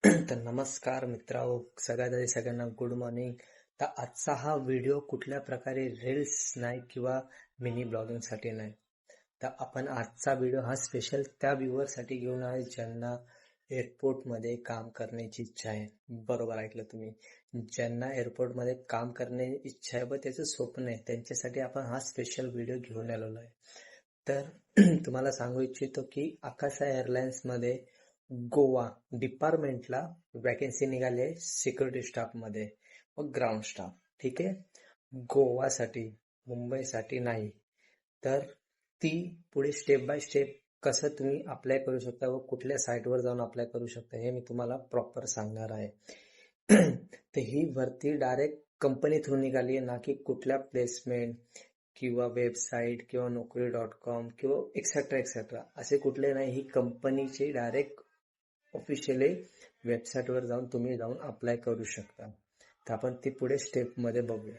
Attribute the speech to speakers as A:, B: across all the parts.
A: तर नमस्कार मित्रांनो, सगळ्यात आधी सगळ्यांना गुड मॉर्निंग. तर आजचा हा व्हिडिओ कुठल्या प्रकारे रील्स नाही किंवा मिनी ब्लॉगिंग साठी नाही. तर आपण आजचा व्हिडिओ हा स्पेशल त्या व्ह्यूअर साठी घेऊन आहे ज्यांना एअरपोर्ट मध्ये काम करण्याची इच्छा आहे. बरोबर ऐकलं तुम्ही, ज्यांना एअरपोर्ट मध्ये काम करण्याची इच्छा आहे व त्याचं स्वप्न आहे, त्यांच्यासाठी आपण हा स्पेशल व्हिडिओ घेऊन आलेलो आहे. तर तुम्हाला सांगू इच्छितो की आकाशा एअरलाइन्स मध्ये गोवा डिपार्टमेंटला वॅकन्सी निघाली आहे सिक्युरिटी स्टाफ मध्ये व ग्राउंड स्टाफ. ठीक आहे, गोवासाठी, मुंबईसाठी नाही. तर ती पुढे स्टेप बाय स्टेप कसं तुम्ही अप्लाय करू शकता व कुठल्या साईटवर जाऊन अप्लाय करू शकता हे मी तुम्हाला प्रॉपर सांगणार आहे. तर ही भरती डायरेक्ट कंपनी थ्रू निघाली आहे, ना की कुठल्या प्लेसमेंट किंवा वेबसाईट किंवा नोकरी.com किंवा एक्सेट्रा एक्सेट्रा असे कुठले नाही. ही कंपनीची डायरेक्ट ऑफिशियली वेबसाईटवर जाऊन तुम्ही अप्लाय करू शकता. तर आपण ती पुढे स्टेप मध्ये बघूया.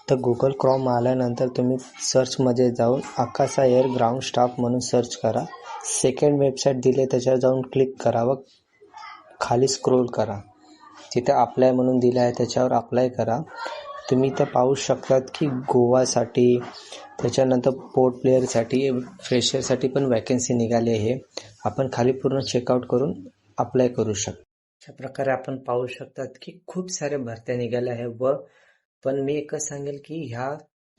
A: तर गुगल क्रोम आल्यानंतर तुम्ही सर्च मध्ये जाऊन आकाशा एअर ग्राउंड स्टाफ म्हणून सर्च करा. सेकंड वेबसाईट दिले त्याच्यावर जाऊन क्लिक करा व खाली स्क्रोल करा. तिथे अप्लाय म्हणून दिलं आहे त्याच्यावर अप्लाय करा. तुम्ही तर पाहू शकतात की गोवासाठी, त्याच्यानंतर पोर्ट प्लेअरसाठी, फ्रेशरसाठी पण वॅकन्सी निघाली आहे. आपण खाली पूर्ण चेकआउट करून अप्लाय करू शकतो. अशा प्रकारे आपण पाहू शकतात की खूप साऱ्या भरत्या निघाल्या आहे. व पण मी एकच सांगेल की ह्या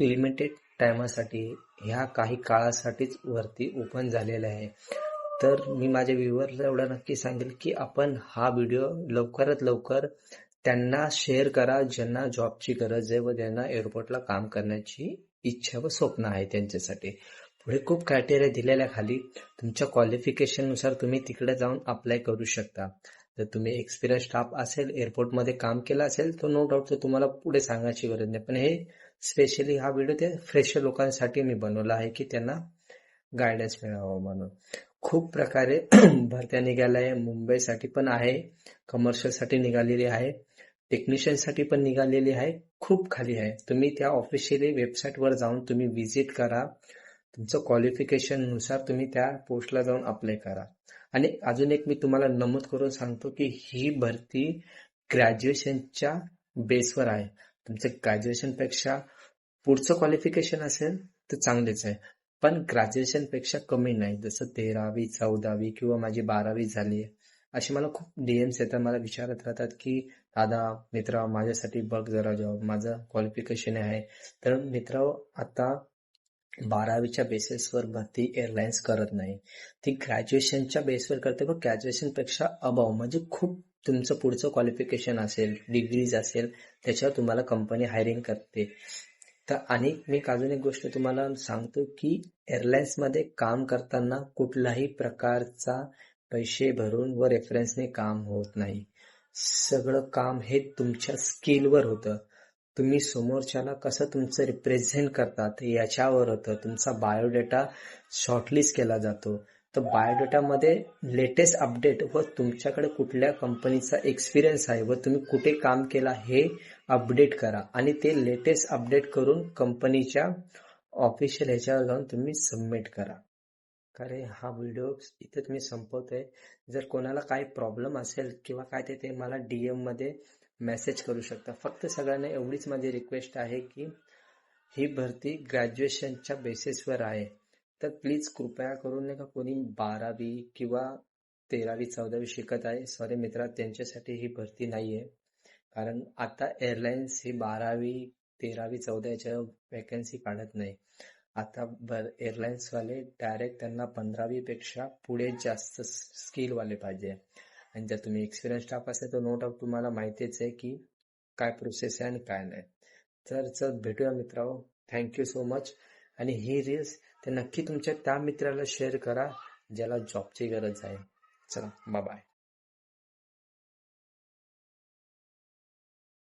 A: लिमिटेड टायमासाठी, ह्या काही काळासाठीच वरती ओपन झालेल्या आहे. तर मी माझ्या व्ह्यूअरला एवढं नक्की सांगेल की आपण हा व्हिडिओ लवकरात लवकर त्यांना शेअर करा ज्यांना जॉबची गरज आहे व ज्यांना एअरपोर्टला काम करण्याची इच्छा व स्वप्न आहे त्यांच्यासाठी. पुढे खूप क्रायटेरिया दिलेल्या खाली तुमच्या क्वालिफिकेशन नुसार तुम्ही तिकडे जाऊन अप्लाय करू शकता. जर तुम्ही एक्सपिरियन्स स्टाफ असेल, एअरपोर्टमध्ये काम केलं असेल तर नो डाऊट तुम्हाला पुढे सांगायची गरज नाही. पण हे स्पेशली हा व्हिडिओ त्या फ्रेशर लोकांसाठी मी बनवला आहे की त्यांना गायडन्स मिळावं म्हणून. खूप प्रकारे भरत्या निघाल्या आहे. मुंबईसाठी पण आहे, कमर्शियल साठी निघालेली आहे, टेक्निशियन साठी पण निघालेली आहे. खूप खाली आहे. तुम्ही त्या ऑफिशियली वेबसाईटवर जाऊन तुम्ही व्हिजिट करा. तुमचं क्वालिफिकेशन नुसार तुम्ही त्या पोस्टला जाऊन अप्लाय करा. आणि अजून एक मी तुम्हाला नमूद करून सांगतो की ही भरती ग्रॅज्युएशनच्या बेसवर आहे. तुमचं ग्रॅज्युएशन पेक्षा पुढचं क्वालिफिकेशन असेल तर चांगलेच आहे, पण ग्रॅज्युएशन पेक्षा कमी नाही. जसं 13वी 14वी किंवा माझी 12वी झाली आहे असे मला खूप डीएम्स येतात, मला विचारत राहतात की दादा मित्र माझ्यासाठी बघ जरा जॉब, माझं क्वालिफिकेशन आहे. तर मित्र, आता 12वीच्या बेसिसवर भरती एअरलाइन्स करत नाही, ती ग्रॅज्युएशनच्या बेसवर करते. व ग्रॅज्युएशन पेक्षा अबाव म्हणजे खूप तुमचं पुढचं क्वालिफिकेशन असेल, डिग्रीज असेल, त्याच्यावर तुम्हाला कंपनी हायरिंग करते. तर आणि मी अजून एक गोष्ट तुम्हाला सांगतो की एअरलाइन्स मध्ये काम करताना कुठल्याही प्रकारचा पैसे भरून व रेफरन्सने काम होत नाही. सगळं काम हे तुमच्या स्किलवर होतं. तुम्ही समोरच्याला कसं तुमचं रिप्रेझेंट करतात याच्यावर होतं. तुमचा बायोडेटा शॉर्टलिस्ट केला जातो. तर बायोडेटामध्ये लेटेस्ट अपडेट व तुमच्याकडे कुठल्या कंपनीचा एक्सपिरियन्स आहे व तुम्ही कुठे काम केला हे अपडेट करा आणि ते लेटेस्ट अपडेट करून कंपनीच्या ऑफिशियल ह्याच्यावर जाऊन तुम्ही सबमिट करा. कारण हा व्हिडिओ इथे तुम्ही संपवतोय. जर कोणाला काही प्रॉब्लेम असेल किंवा काय ते मला DM मध्ये मेसेज करू शकता. फक्त सगळ्यांना एवढीच माझी रिक्वेस्ट आहे की ही भरती ग्रॅज्युएशनच्या बेसिसवर आहे. तर प्लीज कृपया करून नाही का कोणी 12वी किंवा 13वी 14वी शिकत आहे, सॉरी मित्रा, त्यांच्यासाठी ही भरती नाहीये. कारण आता एअरलाइन्स ही 12वी 13वी 14वीच्या वॅकन्सी काढत नाही. आता एअरलाइन्स वाले डायरेक्ट त्यांना 15वी पेक्षा पुढे जास्त स्किल वाले पाहिजे. आणि जर तुम्ही एक्सपिरियन्स स्टाफ असेल तर नो डाऊट तुम्हाला माहितीच आहे की काय प्रोसेस आहे आणि काय नाही. तर चल भेटूया मित्रांनो. Thank you so much. आणि ही रील्स ते नक्की तुमच्या त्या मित्राला शेअर करा ज्याला जॉबची गरज आहे. चला, बाय बाय.